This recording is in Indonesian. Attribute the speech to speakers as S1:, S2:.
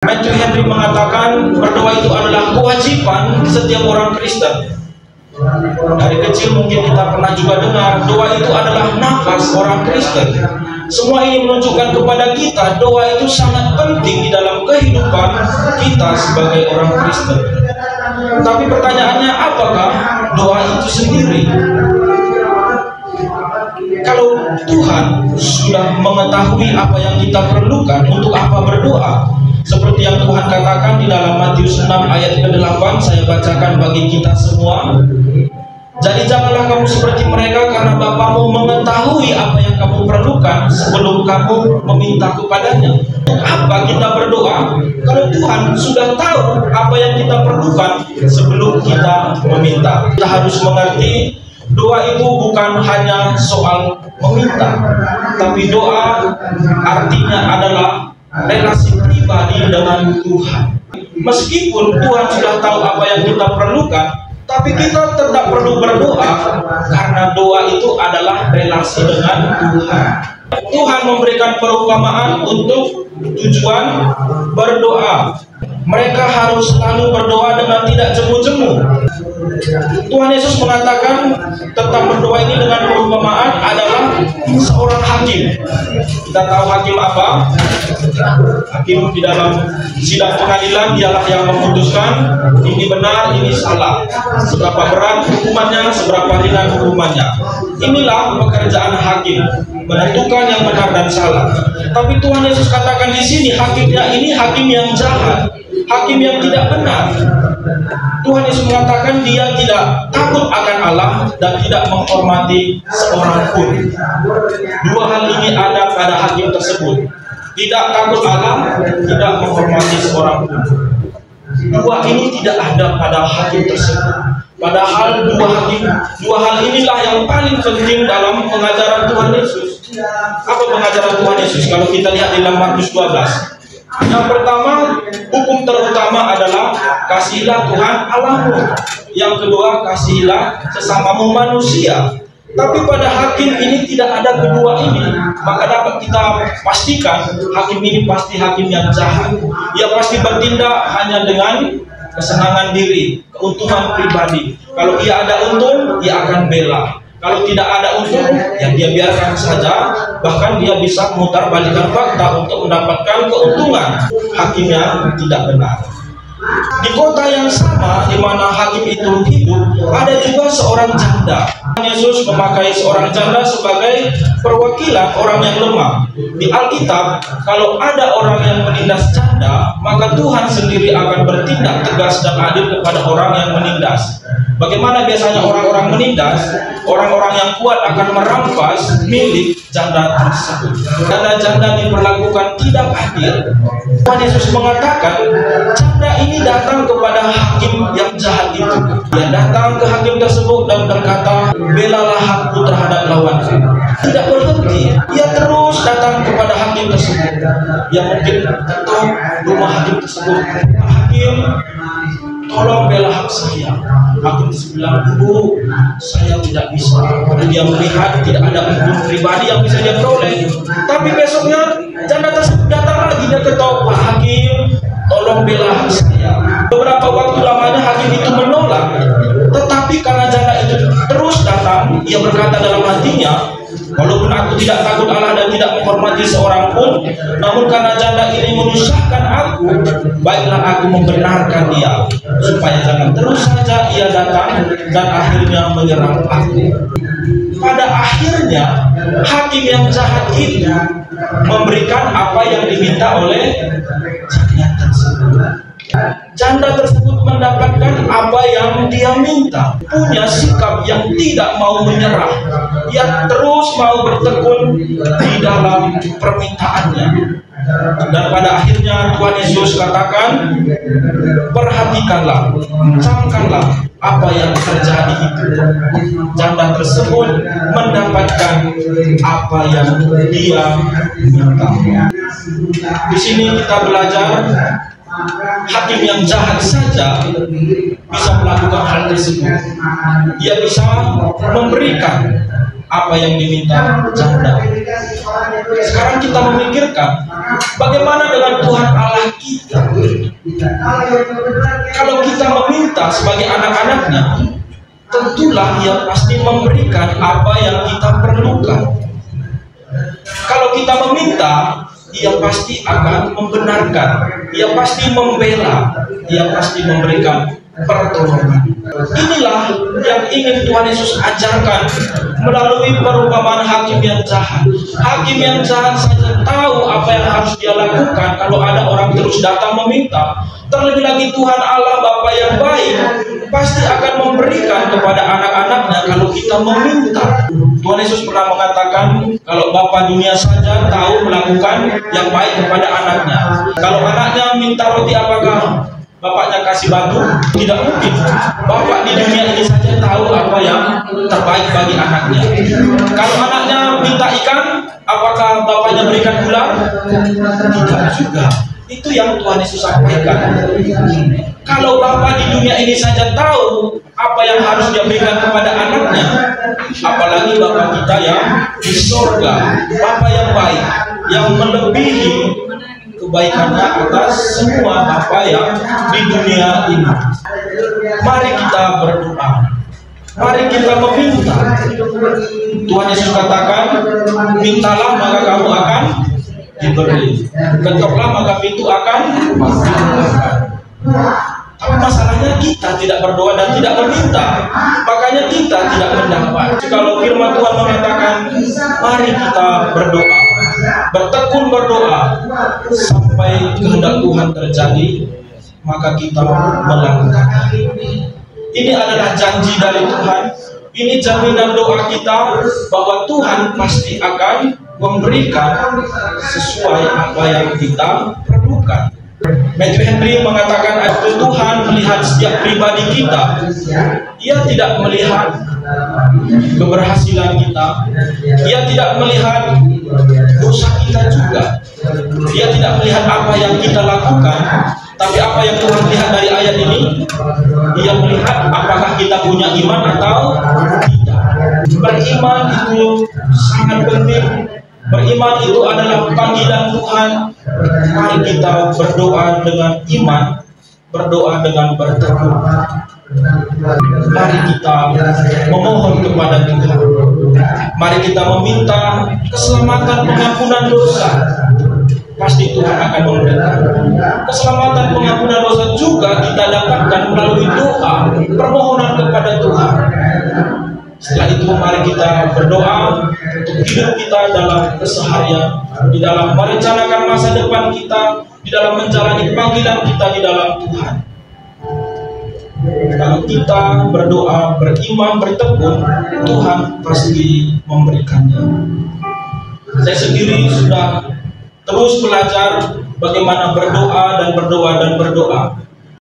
S1: Matthew Henry mengatakan berdoa itu adalah kewajiban setiap orang Kristen. Dari kecil mungkin kita pernah juga dengar doa itu adalah nafas orang Kristen. Semua ini menunjukkan kepada kita doa itu sangat penting di dalam kehidupan kita sebagai orang Kristen. Tapi pertanyaannya, apakah doa itu sendiri? Kalau Tuhan sudah mengetahui apa yang kita perlukan, untuk apa berdoa? Seperti yang Tuhan katakan di dalam Matius 6 ayat ke-8, saya bacakan bagi kita semua. Jadi janganlah kamu seperti mereka, karena Bapamu mengetahui apa yang kamu perlukan sebelum kamu meminta kepadanya. Apa kita berdoa kalau Tuhan sudah tahu apa yang kita perlukan sebelum kita meminta? Kita harus mengerti doa itu bukan hanya soal meminta, tapi doa artinya adalah relasi pribadi dengan Tuhan. Meskipun Tuhan sudah tahu apa yang kita perlukan, tapi kita tetap perlu berdoa, karena doa itu adalah relasi dengan Tuhan. Tuhan memberikan perumpamaan untuk tujuan berdoa. Mereka harus selalu berdoa dengan tidak jemu-jemu. Tuhan Yesus mengatakan tentang berdoa ini dengan perumpamaan adalah seorang hakim. Kita tahu hakim apa? Hakim di dalam sidang pengadilan, dialah yang memutuskan ini benar, ini salah, seberapa berat hukumannya, seberapa ringan hukumannya. Inilah pekerjaan hakim, menentukan yang benar dan salah. Tapi Tuhan Yesus katakan di sini hakimnya ini hakim yang jahat, hakim yang tidak benar. Tuhan Yesus mengatakan dia tidak takut akan Allah dan tidak menghormati seorang pun. Dua hal ini ada pada hakim tersebut. Tidak takut Allah, tidak menghormati seorang pun. Dua ini tidak ada pada hakim tersebut. Padahal dua hal inilah yang paling penting dalam pengajaran Tuhan Yesus. Apa pengajaran Tuhan Yesus? Kalau kita lihat di dalam Markus 12. Yang pertama, hukum terutama adalah kasihilah Tuhan Allahmu. Yang kedua, kasihilah sesamamu manusia. Tapi pada hakim ini tidak ada kedua ini, maka dapat kita pastikan hakim ini pasti hakim yang jahat. Ia pasti bertindak hanya dengan kesenangan diri, keuntungan pribadi. Kalau ia ada untung, ia akan bela. Kalau tidak ada untung, ya dia biarkan saja. Bahkan dia bisa memutarbalikkan fakta untuk mendapatkan keuntungan. Hakimnya tidak benar. Di kota yang sama di mana hakim itu hidup, ada juga seorang janda. Yesus memakai seorang janda sebagai perwakilan orang yang lemah. Di Alkitab, kalau ada orang yang menindas janda, maka Tuhan sendiri akan bertindak tegas dan adil kepada orang yang menindas. Bagaimana biasanya orang-orang menindas? Orang-orang yang kuat akan merampas milik janda tersebut. Janda-janda diperlakukan tidak adil. Tuhan Yesus mengatakan, janda ini datang kepada hakim yang jahat itu. Dia datang ke hakim tersebut dan berkata, belalah hakku terhadap lawanku. Tidak berhenti, ia terus datang kepada hakim tersebut. Dia mungkin ketuk rumah hakim tersebut. Hakim, tolong bela hak saya. Hakim bilang, Bu, saya tidak bisa. Karena dia melihat tidak ada untung pribadi yang bisa dia peroleh. Tapi besoknya janda tersebut datang lagi, dia ketok, Pak Hakim, tolong bela hak saya. Beberapa waktu lamanya hakim itu menolak. Tetapi karena janda itu terus datang, ia berkata dalam hatinya, walaupun aku tidak takut Allah dan tidak menghormati seorang pun, namun karena janda ini menyusahkan aku, baiklah aku membenarkan dia, supaya jangan terus saja ia datang dan akhirnya menyerang aku. Pada akhirnya, hakim yang jahat itu memberikan apa yang diminta oleh janda tersebut. Janda tersebut mendapatkan apa yang dia minta, punya sikap yang tidak mau menyerah. Ia terus mau bertekun di dalam permintaannya. Dan pada akhirnya Tuhan Yesus katakan, perhatikanlah, camkanlah apa yang terjadi itu. Janda tersebut mendapatkan apa yang dia minta. Di sini kita belajar, hakim yang jahat saja bisa melakukan hal tersebut. Ia bisa memberikan apa yang diminta janda. Sekarang kita memikirkan, bagaimana dengan Tuhan Allah kita? Kalau kita meminta sebagai anak-anaknya, tentulah Ia pasti memberikan apa yang kita perlukan. Kalau kita meminta, Ia pasti akan membenarkan, Ia pasti membela, Ia pasti memberikan pertolongan. Inilah yang ingin Tuhan Yesus ajarkan melalui perumpamaan hakim yang jahat. Hakim yang jahat saja tahu apa yang harus dia lakukan kalau ada orang terus datang meminta. Terlebih lagi Tuhan Allah Bapa yang baik pasti akan memberikan kepada anak-anaknya kalau kita meminta. Tuhan Yesus pernah mengatakan, kalau Bapa dunia saja tahu melakukan yang baik kepada anaknya. Kalau anaknya minta roti, apakah bapaknya kasih batu? Tidak mungkin. Bapak di dunia ini saja tahu apa yang terbaik bagi anaknya. Kalau anaknya minta ikan, apakah bapaknya berikan ular? Tidak juga. Itu yang Tuhan Yesus sampaikan. Kalau Bapa di dunia ini saja tahu apa yang harus dia berikan kepada anaknya, apalagi Bapa kita yang di surga, Bapa yang baik, yang melebihi kebaikannya atas semua Bapa yang di dunia ini. Mari kita berdoa, mari kita meminta. Tuhan Yesus katakan, mintalah maka kamu akan diberi, ketoklah maka pintu akan dibukakan. Tapi masalahnya kita tidak berdoa dan tidak meminta, makanya kita tidak mendapat. Kalau firman Tuhan mengatakan, mari kita berdoa, bertekun berdoa sampai kehendak Tuhan terjadi, maka kita melakukan. Ini adalah janji dari Tuhan. Ini jaminan doa kita bahwa Tuhan pasti akan memberikan sesuai apa yang kita perlukan. Matthew Henry mengatakan, Tuhan melihat setiap pribadi kita. Ia tidak melihat keberhasilan kita, Ia tidak melihat dosa kita juga. Dia tidak melihat apa yang kita lakukan, tapi apa yang Tuhan lihat dari ayat ini, Dia melihat apakah kita punya iman atau tidak. Beriman itu sangat penting. Beriman itu adalah panggilan Tuhan. Mari kita berdoa dengan iman, berdoa dengan bertekun. Mari kita memohon kepada Tuhan. Mari kita meminta keselamatan, pengampunan dosa. Pasti Tuhan akan memberikan. Keselamatan, pengampunan dosa juga kita dapatkan melalui doa, permohonan kepada Tuhan. Setelah itu mari kita berdoa untuk hidup kita dalam keseharian, di dalam merencanakan masa depan kita, di dalam menjalani panggilan kita di dalam Tuhan. Kalau kita berdoa, beriman, bertekun, Tuhan pasti memberikannya. Saya sendiri sudah terus belajar bagaimana berdoa dan berdoa dan berdoa.